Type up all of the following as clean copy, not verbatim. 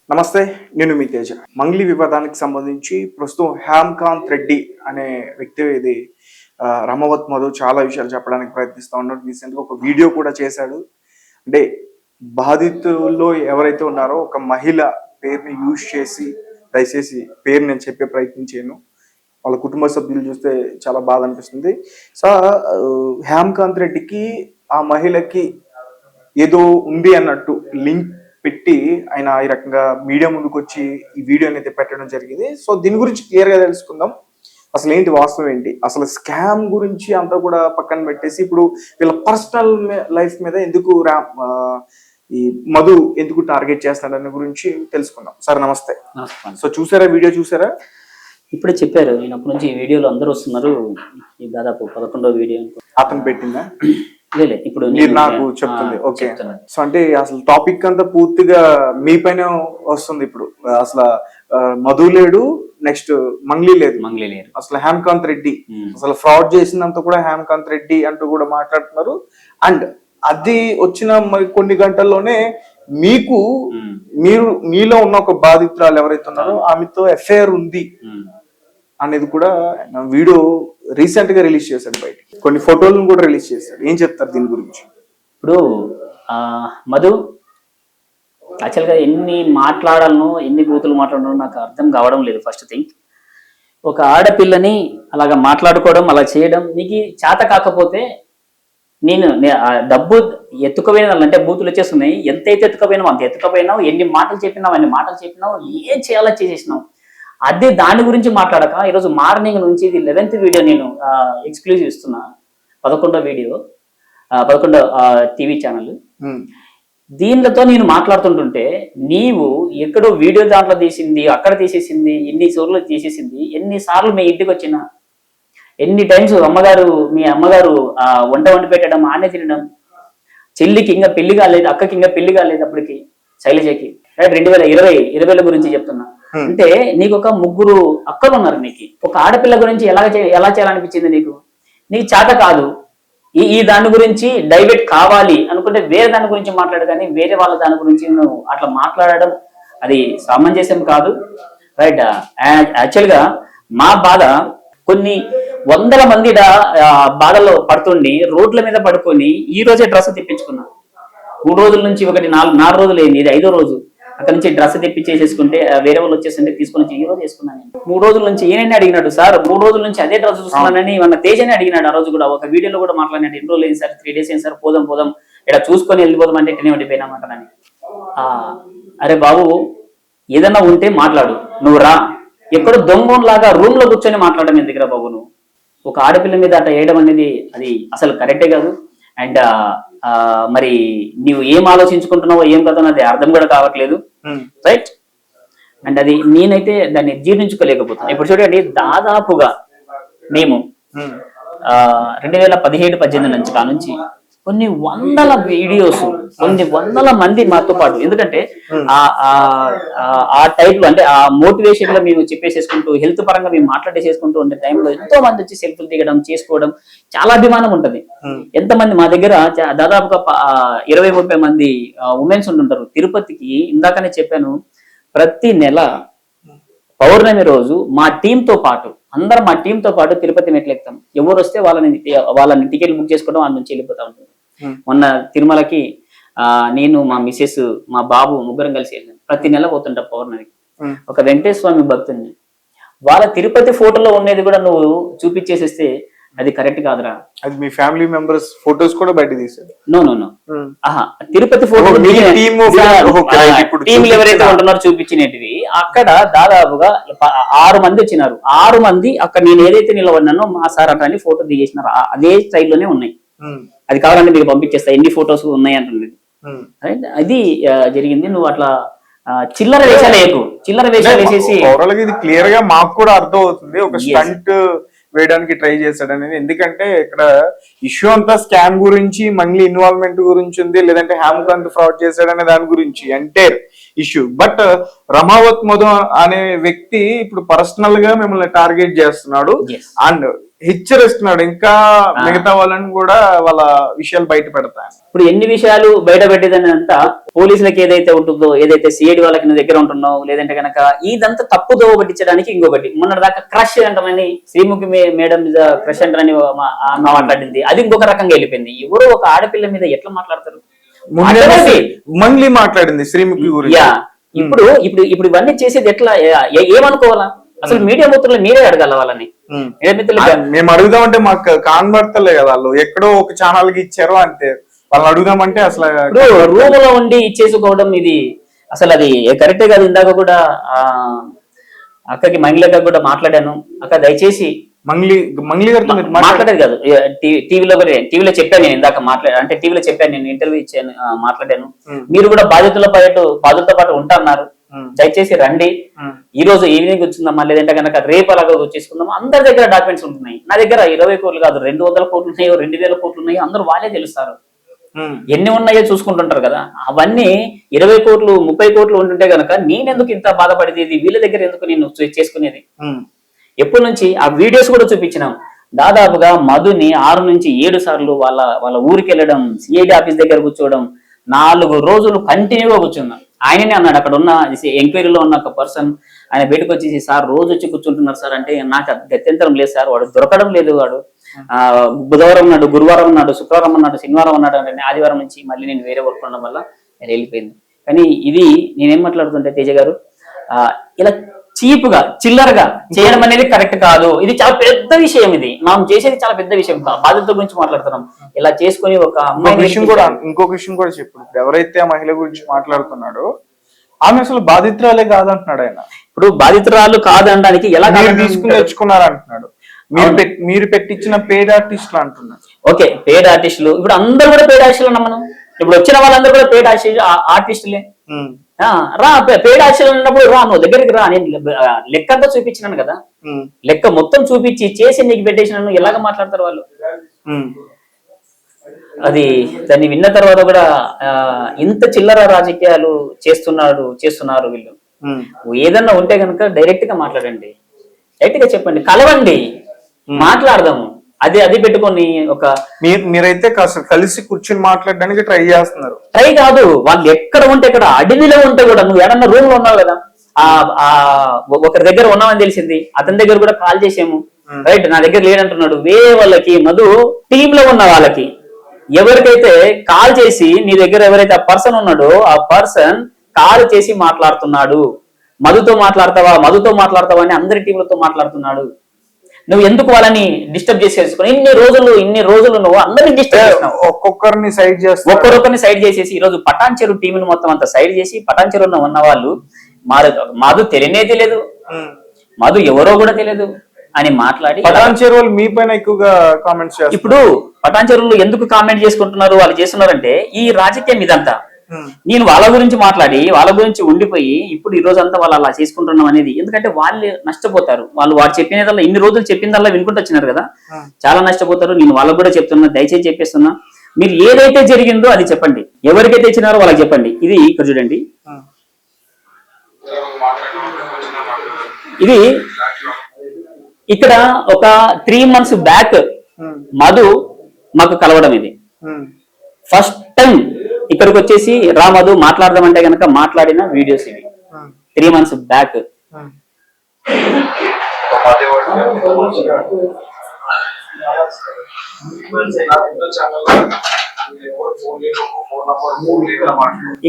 నమస్తే, నేను మీ తేజ. మంగ్లీ వివాదానికి సంబంధించి ప్రస్తుతం హేమకాంత్ రెడ్డి అనే వ్యక్తి ఇది రమవత్ మధు చాలా విషయాలు చెప్పడానికి ప్రయత్నిస్తూ ఉన్నాడు. రీసెంట్గా ఒక వీడియో కూడా చేశాడు. అంటే బాధితుల్లో ఎవరైతే ఉన్నారో ఒక మహిళ పేరుని యూజ్ చేసి, దయచేసి పేరు నేను చెప్పే ప్రయత్నించాను, వాళ్ళ కుటుంబ సభ్యులు చూస్తే చాలా బాధ అనిపిస్తుంది. సో హేమకాంత్ రెడ్డికి ఆ మహిళకి ఏదో ఉంది అన్నట్టు లింక్ పెట్టి ఆయన ఈ రకంగా మీడియా ముందుకు వచ్చి ఈ వీడియోని అయితే పెట్టడం జరిగింది. సో దీని గురించి క్లియర్ గా తెలుసుకుందాం. అసలు ఏంటి వాస్తవం ఏంటి, అసలు స్కామ్ గురించి అంతా కూడా పక్కన పెట్టేసి ఇప్పుడు వీళ్ళ పర్సనల్ లైఫ్ మీద ఎందుకు ఈ మధు ఎందుకు టార్గెట్ చేస్తాడనే గురించి తెలుసుకుందాం. సార్ నమస్తే. సో చూసారా, వీడియో చూసారా? ఇప్పుడే చెప్పారు, నేను అప్పటి నుంచి వీడియోలు అందరూ వస్తున్నారు. ఈ దాదాపు 11వ వీడియో అతను పెట్టిందా? ఇప్పుడు మీరు నాకు చెప్తుంది. ఓకే, సో అంటే అసలు టాపిక్ అంతా పూర్తిగా మీ పైన వస్తుంది. ఇప్పుడు అసలు మధు లేడు, నెక్స్ట్ మంగ్లీ లేదు, అసలు హేమకాంత్ రెడ్డి అసలు ఫ్రాడ్ చేసిందంతా కూడా హేమకాంత్ రెడ్డి అంటూ కూడా మాట్లాడుతున్నారు. అండ్ అది వచ్చిన మరి కొన్ని గంటల్లోనే మీకు మీలో ఉన్న ఒక బాధితురాలు ఎవరైతే ఉన్నారో ఆమెతో ఎఫ్ఐఆర్ ఉంది అనేది కూడా వీడియో రీసెంట్ గా రిలీజ్ చేశాడు. బయట కొన్ని ఫోటోలను కూడా రిలీజ్ చేశాడు. ఏం చెప్తారు దీని గురించి? ఇప్పుడు మధు యాక్చువల్గా ఎన్ని మాట్లాడాలనో, ఎన్ని బూతులు మాట్లాడాలో నాకు అర్థం కావడం లేదు. ఫస్ట్ థింగ్, ఒక ఆడపిల్లని అలాగా మాట్లాడుకోవడం, అలా చేయడం నీకు చేత కాకపోతే, నేను డబ్బు ఎత్తుకపోయినా అంటే బూతులు వచ్చేస్తున్నాయి, ఎంతైతే ఎత్తుకపోయినావు అంత ఎత్తుకపోయినావు, ఎన్ని మాటలు చెప్పినావు అన్ని మాటలు చెప్పినావు, ఏం చేయాలో చేసేసినావు. అదే దాని గురించి మాట్లాడక ఈరోజు మార్నింగ్ నుంచి ఇది 11th వీడియో నేను ఎక్స్క్లూజివ్ ఇస్తున్నా. 11వ వీడియో, 11వ టీవీ ఛానల్. దీనితో నేను మాట్లాడుతుంటుంటే నీవు ఎక్కడో వీడియో దాంట్లో తీసింది, అక్కడ తీసేసింది, ఎన్ని సోర్లు తీసేసింది, ఎన్నిసార్లు మీ ఇంటికి వచ్చినా, ఎన్ని టైమ్స్ మీ అమ్మగారు వండి పెట్టడం, ఆనే తినడం, చెల్లికి ఇంకా పెళ్లి కాలేదు, అక్కకి ఇంకా పెళ్లి కాలేదు అప్పటికి, శైలజకి 2020 గురించి చెప్తున్నా. అంటే నీకు ఒక 3 అక్కలు ఉన్నారు. నీకు ఒక ఆడపిల్ల గురించి ఎలా చేయాలనిపించింది? నీకు చేత కాదు. ఈ దాని గురించి డైవర్ట్ కావాలి అనుకుంటే వేరే దాని గురించి మాట్లాడు, కానీ వేరే వాళ్ళ దాని గురించి నువ్వు అట్లా మాట్లాడడం అది సమంజసం కాదు. రైట్? యాక్చువల్గా మా బాధ కొన్ని వందల మంది బాధలో పడుతుండి రోడ్ల మీద పడుకొని ఈ రోజే డ్రెస్ తెప్పించుకున్నా. 3 రోజుల నుంచి, ఒకటి 4 రోజులు అయింది, ఇది 5వ రోజు. అక్కడి నుంచి డ్రెస్ తెప్పించేసేసుకుంటే వేరే వాళ్ళు వచ్చేసింటే తీసుకొని వచ్చి ఈ రోజు వేసుకున్నాను. 3 రోజుల నుంచి ఏనైనా అడిగినాడు, సార్ 3 రోజుల నుంచి అదే డ్రెస్ చూస్తున్నానని మన తేజని అడిగినాడు. ఆ రోజు కూడా ఒక వీడియోలో కూడా మాట్లాడినాడు, ఎన్ని రోజులు అయింది సార్, 3 days అయింది సార్, పోదాం ఇక్కడ చూసుకొని వెళ్ళిపోదాం అంటే ఇట్లనే ఉండిపోయినామంటానని. అరే బాబు, ఏదన్నా ఉంటే మాట్లాడు, నువ్వు రా. ఎక్కడో దొంగలాగా రూమ్ లో కూర్చొని మాట్లాడడం ఎందుకు రా బాబు? నువ్వు ఒక ఆడపిల్ల మీద అట్లా వేయడం అనేది అది అసలు కరెక్టే కాదు. అండ్ మరి నీవు ఏం ఆలోచించుకుంటున్నావో ఏం కదా అది అర్థం కూడా కావట్లేదు. రైట్? అండ్ అది నేనైతే దాన్ని జీర్ణించుకోలేకపోతున్నాను. ఇప్పుడు చూడండి, దాదాపుగా మేము 2017-18 నుంచి కానుంచి కొన్ని వందల వీడియోస్, కొన్ని వందల మంది మాతో పాటు, ఎందుకంటే ఆ టైప్ లో అంటే ఆ మోటివేషన్ లో మేము చెప్పేసేసుకుంటూ, హెల్త్ పరంగా మేము మాట్లాడేసేసుకుంటూ ఉండే టైంలో ఎంతో మంది వచ్చి సెల్ఫీలు దిగడం, చేసుకోవడం, చాలా అభిమానం ఉంటది. ఎంతమంది మా దగ్గర దాదాపుగా 20-30 మంది ఉమెన్స్ ఉంటుంటారు. తిరుపతికి ఇందాకనే చెప్పాను, ప్రతి నెల పౌర్ణమి రోజు మా టీంతో పాటు అందరం మా టీంతో పాటు తిరుపతి మెట్లు ఎక్కుతాం. ఎవరు వస్తే వాళ్ళని టికెట్లు బుక్ చేసుకోవడం, వాళ్ళ నుంచి వెళ్ళిపోతా ఉంటాం. మొన్న తిరుమలకి నేను, మా మిసెస్, మా బాబు ముగ్గురం కలిసి వెళ్ళాను. ప్రతి నెల పోతుంటా పౌర్ణమికి. ఒక వెంకటేశ్వర స్వామి భక్తుని వాళ్ళ తిరుపతి ఫోటోలో ఉండేది కూడా నువ్వు చూపించేసేస్తే అది కరెక్ట్ కాదురా. అది మీ ఫ్యామిలీ మెంబర్స్ ఫోటోస్ కూడా బయట తీసారు. నో తిరుపతి ఫోటో టీంలు ఎవరైతే ఉంటున్నారో చూపించినవి అక్కడ దాదాపుగా 6 మంది వచ్చినారు. 6 మంది అక్కడ నేను ఏదైతే నిలబడినానో మా సార్ అట్లా ఫోటో దిగేసినారు. అదే స్టైల్లోనే ఉన్నాయి. అది కావాలంటే మీకు పంపించేస్తా, ఎన్ని ఫొటోస్ ఉన్నాయి అంటుంది. అది జరిగింది. నువ్వు అట్లా చిల్లర వేషాలు వేసేసి ఇది క్లియర్ గా మాకు కూడా అర్థం అవుతుంది. ఒక స్టంట్ వేయడానికి ట్రై చేశాడు అనేది. ఎందుకంటే ఇక్కడ ఇష్యూ అంతా స్కామ్ గురించి, మంగ్లీ ఇన్వాల్వ్మెంట్ గురించి ఉంది, లేదంటే హేమకాంత్ ఫ్రాడ్ చేశాడనే దాని గురించి entire issue. But Ramavath Madhu అనే వ్యక్తి ఇప్పుడు పర్సనల్ గా మిమ్మల్ని టార్గెట్ చేస్తున్నాడు. అండ్ హెచ్చరిస్తున్నాడు ఇంకా మిగతా వాళ్ళని కూడా వాళ్ళ విషయాలు బయట పెడతాను. ఇప్పుడు ఎన్ని విషయాలు బయట పెట్టేదని అంతా పోలీసులకు ఏదైతే ఉంటుందో, ఏదైతే సిఐడి వాళ్ళకి నువ్వు దగ్గర ఉంటున్నావు, లేదంటే కనుక ఇదంతా తప్పుదోవ పట్టించడానికి ఇంకొకటి మొన్న దాకా క్రష్ అంటామని శ్రీముఖి మేడం క్రష్ అంటారని మాట్లాడింది, అది ఇంకొక రకంగా వెళ్ళిపోయింది. ఎవరో ఒక ఆడపిల్ల మీద ఎట్లా మాట్లాడతారు? మంగ్లీ మాట్లాడింది శ్రీముఖి గురించి. ఇప్పుడు ఇప్పుడు ఇప్పుడు ఇవన్నీ చేసేది ఎట్లా, ఏమనుకోవాలా? అసలు మీడియా మిత్రులు మీరే అడగాల వాళ్ళని. మేము అడుగుదామంటే మాకు కాన్బడతలే కదా, వాళ్ళు ఎక్కడో ఒక ఛానల్ కి ఇచ్చారు అంతే. వాళ్ళని అడుగుదామంటే అసలు రూమ్ లో ఉండి ఇచ్చేసుకోవడం ఇది అసలు అది కరెక్టే కాదు. ఇందాక కూడా అక్కకి మంగిలక్క కూడా మాట్లాడాను, అక్క దయచేసి మంగ్లీ గారితో మాట్లాడేది కాదు, టీవీలో చెప్పాను నేను ఇందాక అంటే టీవీలో చెప్పాను, నేను ఇంటర్వ్యూ ఇచ్చాను, మాట్లాడాను. మీరు కూడా బాధితులతో పాటు ఉంటారన్నారు, దయచేసి రండి. ఈ రోజు ఈవినింగ్ వచ్చిందమ్మా, లేదంటే కనుక రేపు అలాగా వచ్చేసుకుందామా. అందరి దగ్గర డాక్యుమెంట్స్ ఉంటున్నాయి. నా దగ్గర 20 కోట్లు కాదు, 200 కోట్లు ఉన్నాయో, 2000 కోట్లు ఉన్నాయో, అందరూ వాళ్ళే తెలుస్తారు. ఎన్ని ఉన్నాయో చూసుకుంటుంటారు కదా. అవన్నీ 20 కోట్లు 30 కోట్లు ఉంటుంటే గనక నేనెందుకు ఇంత బాధపడేది, వీళ్ళ దగ్గర ఎందుకు నేను చేసుకునేది? ఎప్పటి నుంచి ఆ వీడియోస్ కూడా చూపించినాం. దాదాపుగా మధుని 6 నుంచి 7 సార్లు వాళ్ళ ఊరికి వెళ్ళడం, సిఐడి ఆఫీస్ దగ్గర కూర్చోవడం, 4 రోజులు కంటిన్యూగా కూర్చున్నాం. ఆయననే అన్నాడు, అక్కడ ఉన్న ఎంక్వైరీలో ఉన్న ఒక పర్సన్, ఆయన బయటకు వచ్చేసి, సార్ రోజు వచ్చి కూర్చుంటున్నారు సార్ అంటే, నాకు గత్యంతరం లేదు సార్, వాడు దొరకడం లేదు. వాడు బుధవారం ఉన్నాడు, గురువారం ఉన్నాడు, శుక్రవారం ఉన్నాడు, శనివారం ఉన్నాడు అంటే, ఆదివారం నుంచి మళ్ళీ నేను వేరే వర్క్ ఉండడం వల్ల నేను వెళ్ళిపోయింది. కానీ ఇది నేనేం మాట్లాడుతుంటే తేజ గారు, ఇలా చీప్ గా చిల్లరగా చేయడం అనేది కరెక్ట్ కాదు. ఇది చాలా పెద్ద విషయం, ఇది మనం చేసేది చాలా పెద్ద విషయం. బాధ్యత గురించి మాట్లాడుతున్నాం. ఇలా చేసుకుని ఒక ఇంకొక విషయం కూడా చెప్పు, ఎవరైతే ఆ మహిళ గురించి మాట్లాడుతున్నాడో ఆమె అసలు బాధితురాలే కాదంటున్నాడు ఆయన. ఇప్పుడు బాధితురాలు కాదనడానికి ఎలా తీసుకుని తెచ్చుకున్నారు అంటున్నాడు. మీరు పెట్టించిన పేడ్ ఆర్టిస్టులు అంటున్నారు. ఓకే, పేడ్ ఆర్టిస్టులు, ఇప్పుడు అందరూ కూడా పేడ్ ఆర్టిస్టులు అన్నా మనం. ఇప్పుడు వచ్చిన వాళ్ళందరూ కూడా పేడ్ ఆర్టిస్టులే. రా, పేడ్ ఆర్టిస్టులు ఉన్నప్పుడు రా, నువ్వు దగ్గరికి రా. నేను లెక్క అంతా చూపించినాను కదా, లెక్క మొత్తం చూపించి చేసి నీకు పెట్టేసినాను. ఎలాగ మాట్లాడతారు వాళ్ళు? అది దాన్ని విన్న తర్వాత కూడా ఇంత చిల్లర రాజకీయాలు చేస్తున్నారు వీళ్ళు. ఏదన్నా ఉంటే కనుక డైరెక్ట్ గా మాట్లాడండి, డైరెక్ట్ గా చెప్పండి, కలవండి, మాట్లాడదాము. అది పెట్టుకొని ఒక మీరైతే కాస్త కలిసి కూర్చొని మాట్లాడడానికి ట్రై చేస్తున్నారు. ట్రై కాదు, వాళ్ళు ఎక్కడ ఉంటే ఎక్కడ, అడవిలో ఉంటే కూడా, నువ్వు ఏడన్నా రూమ్ లో ఉన్నావు కదా, ఒకరి దగ్గర ఉన్నామని తెలిసింది, అతని దగ్గర కూడా కాల్ చేసాము. రైట్, నా దగ్గర లేడంటున్నాడు. వేరే వాళ్ళకి, మధు టీమ్ లో ఉన్న వాళ్ళకి ఎవరికైతే కాల్ చేసి నీ దగ్గర ఎవరైతే ఆ పర్సన్ ఉన్నాడో ఆ పర్సన్ కాల్ చేసి మాట్లాడుతున్నాడు, మధుతో మాట్లాడతావా అని అందరి టీంలతో మాట్లాడుతున్నాడు. నువ్వు ఎందుకు వాళ్ళని డిస్టర్బ్ చేసేసుకుని ఇన్ని రోజులు నువ్వు అందరినీ డిస్టర్బ్ చేస్తున్నావు. ఒక్కొక్కరిని సైడ్ చేసేసి ఈ రోజు పటాన్ చెరువు టీంని మొత్తం అంతా సైడ్ చేసి, పటాన్ చెరువులో ఉన్న వాళ్ళు మధు తెలియనే తెలియదు, మధు ఎవరో కూడా తెలియదు అని మాట్లాడి, పటాన్ చెరువులు మీ పైన ఎక్కువగా కామెంట్స్ చేస్తారు. ఇప్పుడు పటాన్ చెరువులు ఎందుకు కామెంట్ చేసుకుంటున్నారు, వాళ్ళు చేస్తున్నారంటే ఈ రాజకీయం ఇదంతా. నేను వాళ్ళ గురించి మాట్లాడి వాళ్ళ గురించి ఉండిపోయి ఇప్పుడు ఈ రోజు అంతా వాళ్ళు అలా చేసుకుంటున్నాం అనేది, ఎందుకంటే వాళ్ళు నష్టపోతారు. వాడు చెప్పినదల్లా, ఇన్ని రోజులు చెప్పిందల్లా వినుకుంటూ వచ్చినారు కదా, చాలా నష్టపోతారు. నేను వాళ్ళకు కూడా చెప్తున్నా, దయచేసి చెప్పేస్తున్నా, మీరు ఏదైతే జరిగిందో అది చెప్పండి, ఎవరికైతే ఇచ్చినారో వాళ్ళకి చెప్పండి. ఇది ఇక్కడ చూడండి, ఇది ఇక్కడ ఒక 3 months బ్యాక్ మధు మాకు కలవడం, ఇది ఫస్ట్ టైం ఇక్కడికి వచ్చేసి రా మధు మాట్లాడదామంటే కనుక మాట్లాడిన వీడియోస్ ఇవి 3 months బ్యాక్.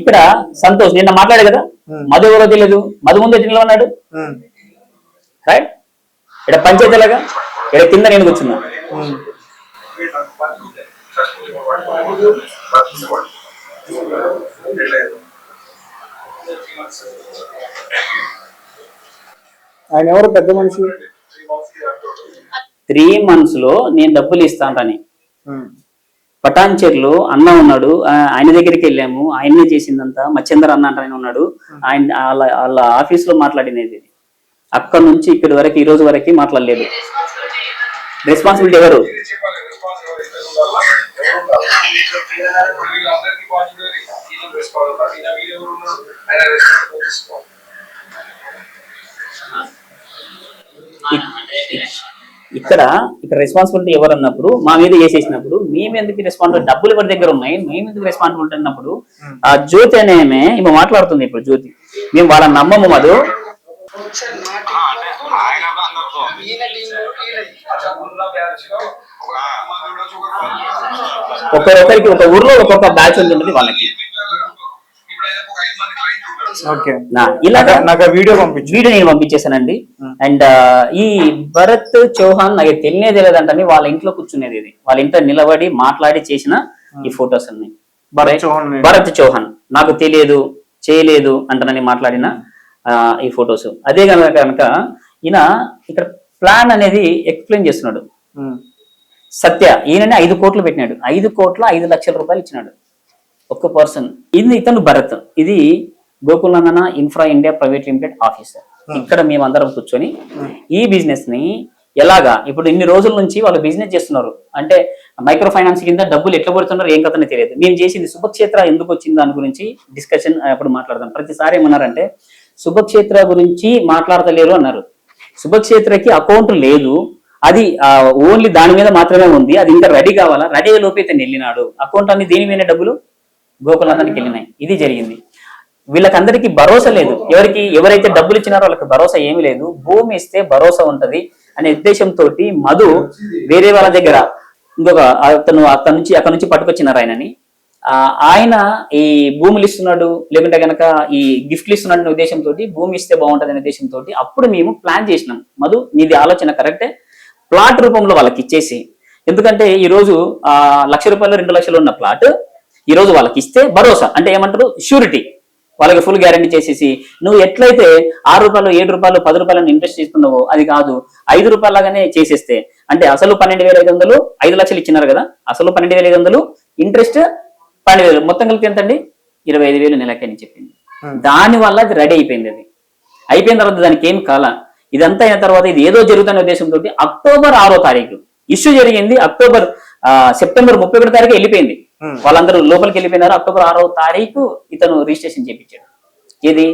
ఇక్కడ సంతోష్ నిన్న మాట్లాడే కదా, మధు ఎవరో తెలియదు, మధు ముందు ఎట్లా ఉన్నాడు, రైట్? ఇక్కడ పంచాయతీలాగా ఇక్కడ కింద నేను కూర్చున్నా. ఆయన ఎవరు పెద్ద మనిషి? 3 months లో నేను డబ్బులు ఇస్తానని పటాన్ చెరువులో అన్న ఉన్నాడు, ఆయన దగ్గరికి వెళ్ళాము. ఆయనే చేసిందంతా, మచ్చేందర్ అన్న అంటే ఆయన ఉన్నాడు, ఆయన వాళ్ళ ఆఫీస్ లో మాట్లాడినది. అక్కడ నుంచి ఇక్కడి వరకు ఈ రోజు వరకు మాట్లాడలేదు. రెస్పాన్సిబిలిటీ ఎవరు? ఇక్కడ రెస్పాన్సిబిలిటీ ఎవరు అన్నప్పుడు మా మీద వేసేసినప్పుడు మేము ఎందుకు రెస్పాన్సిబిలిటీ, డబ్బులు ఎవరి దగ్గర ఉన్నాయి మేము ఎందుకు రెస్పాన్సిబిలిటీ అన్నప్పుడు ఆ జ్యోతి అనేమే ఈమె మాట్లాడుతుంది. ఇప్పుడు జ్యోతి మేము వాళ్ళని నమ్మము మధు, ఒక్కొక్కరికి ఒక ఊర్లో ఒక్కొక్క బ్యాచ్ ఉంటుంది వాళ్ళకి. ఓకే, ఇలాగా నాకు వీడియో నేను పంపించేసానండి. అండ్ ఈ భరత్ చౌహాన్ నాకు తెలియదంటే వాళ్ళ ఇంట్లో కూర్చునేది, ఇది వాళ్ళ ఇంట్లో నిలబడి మాట్లాడి చేసిన ఈ ఫొటోస్ అన్ని. భరత్ చౌహాన్ నాకు తెలియదు చేయలేదు అంటనని మాట్లాడిన ఈ ఫొటోస్. అదే కనుక ఈయన ఇక్కడ ప్లాన్ అనేది ఎక్స్ప్లెయిన్ చేస్తున్నాడు. సత్య ఈయననే 5 కోట్లు పెట్టినాడు, 5 కోట్ల 5 లక్షల రూపాయలు ఇచ్చినాడు ఒక్క పర్సన్. ఇతను భరత్, ఇది Gokulanandana infra India private limited officer. ఇక్కడ మేమందరం కూర్చొని ఈ బిజినెస్ ని ఎలాగా ఇప్పుడు ఇన్ని రోజుల నుంచి వాళ్ళు బిజినెస్ చేస్తున్నారు అంటే మైక్రో ఫైనాన్స్ కింద డబ్బులు ఎట్లా పడుతున్నారు ఏం కథనే తెలియదు. మేము చేసింది శుభక్షేత్ర ఎందుకు వచ్చింది దాని గురించి డిస్కషన్ అప్పుడు మాట్లాడదాం. ప్రతిసారి ఏమన్నారంటే శుభక్షేత్ర గురించి మాట్లాడతలేరు అన్నారు. శుభక్షేత్రకి అకౌంట్ లేదు, అది ఓన్లీ దాని మీద మాత్రమే ఉంది, అది ఇంకా రెడీ కావాలా, రెడీ అయ్యే లోపు ఇతను వెళ్ళినాడు. అకౌంట్ అన్ని దేని మీద డబ్బులు గోకులందరికి వెళ్ళినాయి. ఇది జరిగింది. వీళ్ళకందరికీ భరోసా లేదు, ఎవరైతే డబ్బులు ఇచ్చినారో వాళ్ళకి భరోసా ఏమీ లేదు. భూమి ఇస్తే భరోసా ఉంటది అనే ఉద్దేశంతో మధు వేరే వాళ్ళ దగ్గర ఇంకొక అక్కడ నుంచి పట్టుకొచ్చినారు ఆయనని. ఆయన ఈ భూములు ఇస్తున్నాడు లేకుంటే గనక ఈ గిఫ్ట్లు ఇస్తున్నాడు అనే ఉద్దేశంతో, భూమి ఇస్తే బాగుంటది అనే ఉద్దేశంతో అప్పుడు మేము ప్లాన్ చేసినాం. మధు నీది ఆలోచన కరెక్టే, ప్లాట్ రూపంలో వాళ్ళకి ఇచ్చేసి, ఎందుకంటే ఈ రోజు 1,00,000 రూపాయలు 2 లక్షలు ఉన్న ప్లాట్ ఈ రోజు వాళ్ళకి ఇస్తే భరోసా అంటే ఏమంటారు షూరిటీ, వాళ్ళకి ఫుల్ గ్యారంటీ చేసేసి నువ్వు ఎట్లయితే 6 రూపాయలు 7 రూపాయలు 10 రూపాయలను ఇంట్రెస్ట్ ఇస్తున్నావో అది కాదు 5 రూపాయలాగానే చేసేస్తే, అంటే అసలు 12,500 5 లక్షలు ఇచ్చినారు కదా, అసలు 12,500 ఇంట్రెస్ట్ 12,000 మొత్తం కలిపి ఎంత అండి 25,000 నెలకి అని చెప్పింది. దాని వల్ల అది రెడీ అయిపోయింది. అది అయిపోయిన తర్వాత దానికి ఏం కాల. ఇదంతా అయిన తర్వాత ఇది ఏదో జరుగుతున్న ఉద్దేశంతో అక్టోబర్ 6వ తారీఖు ఇష్యూ జరిగింది. సెప్టెంబర్ 31 తారీఖు వెళ్ళిపోయింది, వాళ్ళందరూ లోపలికి వెళ్ళిపోయినారు. అక్టోబర్ 6వ తారీఖు ఇతను రిజిస్ట్రేషన్ చేయించాడు. ఏది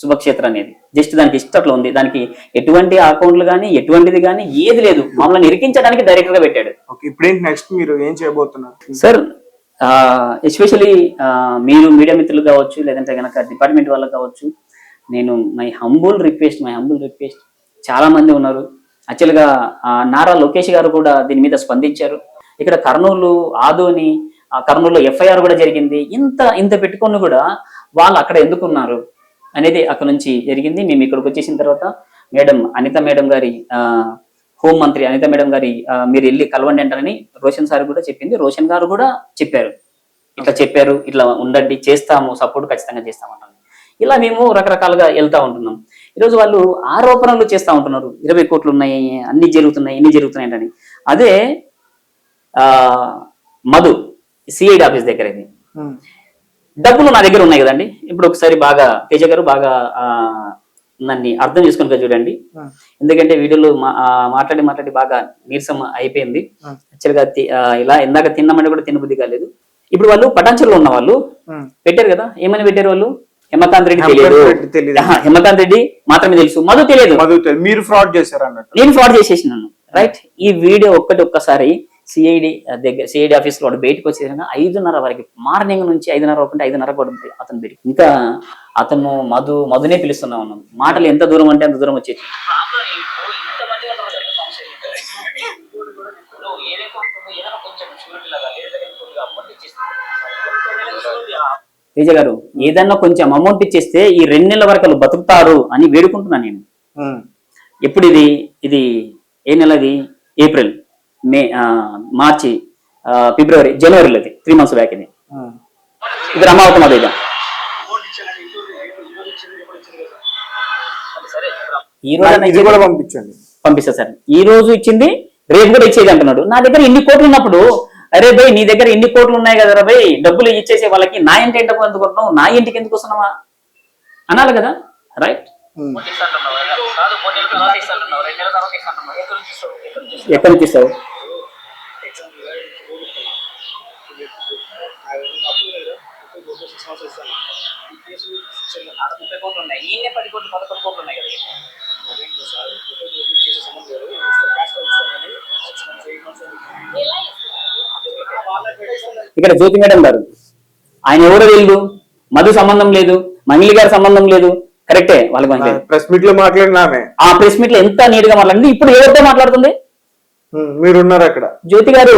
శుభక్షేత్ర అనేది జస్ట్ దానికి ఇష్టట్లో ఉంది, దానికి ఎటువంటి అకౌంట్లు కానీ ఎటువంటిది కానీ ఏది లేదు, మమ్మల్ని ఇరికించడానికి డైరెక్టర్ గా పెట్టాడు. ఇప్పుడు నెక్స్ట్ మీరు ఏం చేయబోతున్నారు సార్? ఎస్పెషలీ మీరు మీడియా మిత్రులు కావచ్చు లేదంటే కనుక డిపార్ట్మెంట్ వాళ్ళకి కావచ్చు, నేను మై హంబుల్ రిక్వెస్ట్ చాలా మంది ఉన్నారు. యాక్చువల్గా నారా లోకేష్ గారు కూడా దీని మీద స్పందించారు. ఇక్కడ కర్నూలు ఆదోని కర్నూలులో ఎఫ్ఐఆర్ కూడా జరిగింది. ఇంత పెట్టుకొని కూడా వాళ్ళు అక్కడ ఎందుకున్నారు అనేది అక్కడ నుంచి జరిగింది. మేము ఇక్కడికి వచ్చేసిన తర్వాత అనిత మేడం గారి హోం మంత్రి అనిత మేడం గారి మీరు వెళ్ళి కలవండి అంటారని రోషన్ సార్ కూడా చెప్పింది. రోషన్ గారు కూడా చెప్పారు, ఇట్లా ఉండండి, చేస్తాము, సపోర్ట్ ఖచ్చితంగా చేస్తామంటారు. ఇలా మేము రకరకాలుగా వెళ్తా ఉంటున్నాం. ఈరోజు వాళ్ళు ఆరోపణలు చేస్తూ ఉంటున్నారు, 20 కోట్లు ఉన్నాయి, అన్ని జరుగుతున్నాయి అని. అదే మధు సిఐడి ఆఫీస్ దగ్గర ఇది డబ్బులు నా దగ్గర ఉన్నాయి కదండి. ఇప్పుడు ఒకసారి బాగా తేజ గారు బాగా నన్ను అర్థం చేసుకుని చూడండి, ఎందుకంటే వీడియోలో మాట్లాడి బాగా నీరసం అయిపోయింది. యాక్చువల్గా ఇలా ఇందాక తిన్నామంటే కూడా తినబుద్ధి కాలేదు. ఇప్పుడు వాళ్ళు పటాన్చెరులో ఉన్న వాళ్ళు పెట్టారు కదా, ఏమని పెట్టారు వాళ్ళు, హేమకాంత్ రెడ్డి తెలియదు, హేమకాంత్ రెడ్డి మాత్రమే తెలుసు, మధు తెలియదు. మీరు ఫ్రాడ్ చేశారు అన్నట్టు, నేను ఫ్రాడ్ చేసేసినాను. రైట్, ఈ వీడియో ఒక్కసారి సిఐడి ఆఫీస్ లో బయటకు వచ్చేసిన 5:30 వరకు, మార్నింగ్ నుంచి 5:30 ఒకటి 5:30 కూడా అతను బయట. ఇంకా అతను మధునే పిలుస్తున్నా ఉన్నాం. మాటలు ఎంత దూరం అంటే అంత దూరం వచ్చేసి. తేజ గారు ఏదన్నా కొంచెం అమౌంట్ ఇచ్చేస్తే ఈ 2 నెలల వరకు వాళ్ళు బతుకుతారు అని వేడుకుంటున్నాను నేను. ఎప్పుడు ఇది ఏ నెలది? ఏప్రిల్, మే, మార్చి, ఫిబ్రవరి, జనవరిలో 3 months బ్యాక్. ఇది రమావతం అదే ఈ రోజు పంపిస్తా సార్. ఈ రోజు ఇచ్చింది రేపు కూడా ఇచ్చేది అంటున్నాడు. నా దగ్గర ఇన్ని కోట్లు ఉన్నప్పుడు, అరే భయ్ నీ దగ్గర ఇన్ని కోట్లు ఉన్నాయి కదా భయ్, డబ్బులు ఇచ్చేసే వాళ్ళకి నా ఇంటి ఎందుకు అనుకుంటున్నావు, నా ఇంటికి ఎందుకు వస్తున్నావా అనాలి కదా. రైట్, ఎక్కడి నుంచి ఇస్తావు? ఆడ 30 కోట్లు ఉన్నాయి, ఈయన 10 కోట్లు 11 కోట్లు ఉన్నాయి కదా. ఇక్కడ జ్యోతి మేడం గారు, ఆయన ఎవరో తెలియదు, మధు సంబంధం లేదు, మంగిలి గారి సంబంధం లేదు, కరెక్టే. వాళ్ళకి ప్రెస్ మీట్ లో మాట్లాడినామే, ఆ ప్రెస్ మీట్ లో ఎంత నీట్ గా మాట్లాడింది. ఇప్పుడు ఎవరితో మాట్లాడుతుంది? మీరున్నారు అక్కడ. జ్యోతి గారు,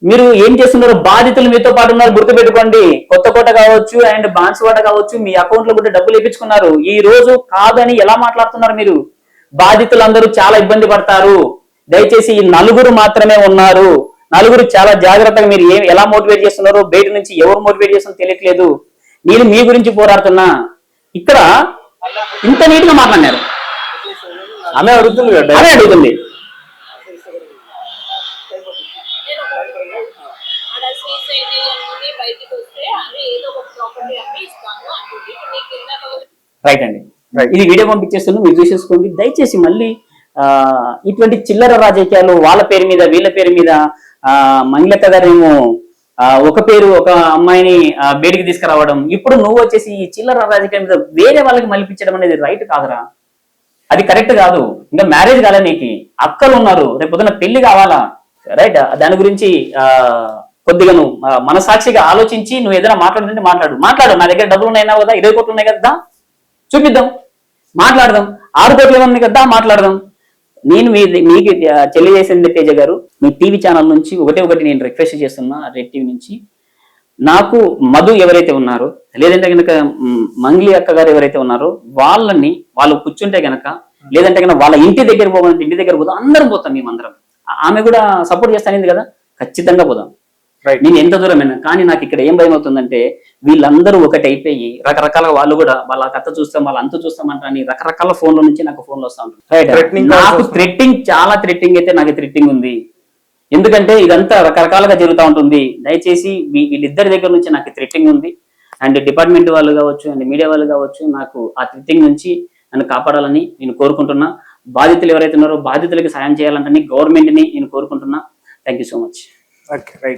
మీరు ఏం చేస్తున్నారు? బాధితులు మీతో పాటు ఉన్నారు, గుర్తుపెట్టుకోండి. కొత్తకోట కావచ్చు అండ్ బాన్సువాడ కావచ్చు, మీ అకౌంట్ లో కూడా డబ్బులు వేయించుకున్నారు. ఈ రోజు కాదని ఎలా మాట్లాడుతున్నారు మీరు? బాధితులందరూ చాలా ఇబ్బంది పడతారు. దయచేసి ఈ నలుగురు మాత్రమే ఉన్నారు. నలుగురు చాలా జాగ్రత్తగా, మీరు ఎలా మోటివేట్ చేస్తున్నారో, బయట నుంచి ఎవరు మోటివేట్ చేస్తున్నారో తెలియట్లేదు. నేను మీ గురించి పోరాడుతున్నా. ఇక్కడ ఇంత నీట్ గా మాట్లాడినారు. ఆమె అడుగుతుంది కదా, అదే అడుగుతుంది. రైట్ అండి, ఇది వీడియో పంపించేస్తున్నాను, మీరు చూసేసుకోండి. దయచేసి మళ్ళీ ఇటువంటి చిల్లర రాజకీయాలు వాళ్ళ పేరు మీద వీళ్ళ పేరు మీద, మంగళక్క గారేమో ఒక పేరు ఒక అమ్మాయిని బయటికి తీసుకురావడం, ఇప్పుడు నువ్వు వచ్చేసి ఈ చిల్లర రాజకీయం మీద వేరే వాళ్ళకి మలిపించడం అనేది రైట్ కాదురా, అది కరెక్ట్ కాదు. ఇంకా మ్యారేజ్ కాలే, నీకు అక్కలు ఉన్నారు, రేపు పొద్దున పెళ్లి కావాలా, రైట్? దాని గురించి కొద్దిగా నువ్వు మనసాక్షిగా ఆలోచించి నువ్వు ఏదైనా మాట్లాడుతుంటే మాట్లాడు. నా దగ్గర డబ్బులు ఉన్నాయినా కదా, 20 కోట్లు ఉన్నాయి కదా, చూపిద్దాం, మాట్లాడదాం. 6 కోట్లు ఉన్నాయి కదా, మాట్లాడదాం. నేను మీకు తెలియజేసింది తేజ గారు, మీ టీవీ ఛానల్ నుంచి ఒకటి నేను రిక్వెస్ట్ చేస్తున్నా, రెడ్ టీవీ నుంచి. నాకు మధు ఎవరైతే ఉన్నారో, లేదంటే కనుక మంగ్లీ అక్క గారు ఎవరైతే ఉన్నారో, వాళ్ళు కూర్చుంటే గనక, లేదంటే కనుక వాళ్ళ ఇంటి దగ్గర పోవాలంటే ఇంటి దగ్గర పోదాం, అందరం పోతాం. మేమందరం, ఆమె కూడా సపోర్ట్ చేస్తానింది కదా, ఖచ్చితంగా పోదాం. నేను ఎంత దూరమైనా. కానీ నాకు ఇక్కడ ఏం భయం అవుతుందంటే, వీళ్ళందరూ ఒకటి అయిపోయి రకరకాల వాళ్ళు కూడా వాళ్ళ కథ చూస్తాం, వాళ్ళ అంత చూస్తామంటారని రకరకాల ఫోన్ల నుంచి నాకు ఫోన్లు వస్తా ఉంటాయి. నాకు చాలా థ్రెట్టింగ్ అయితే నాకు థ్రెట్టింగ్ ఉంది. ఎందుకంటే ఇదంతా రకరకాలుగా జరుగుతూ ఉంటుంది. దయచేసి వీళ్ళిద్దరి దగ్గర నుంచి నాకు థ్రెట్టింగ్ ఉంది. అండ్ డిపార్ట్మెంట్ వాళ్ళు కావచ్చు అండ్ మీడియా వాళ్ళు కావచ్చు, నాకు ఆ థ్రెట్టింగ్ నుంచి నన్ను కాపాడాలని నేను కోరుకుంటున్నా. బాధితులు ఎవరైతే ఉన్నారో బాధితులకి సాయం చేయాలంటే గవర్నమెంట్ ని నేను కోరుకుంటున్నా. Thank you so much. Okay, right.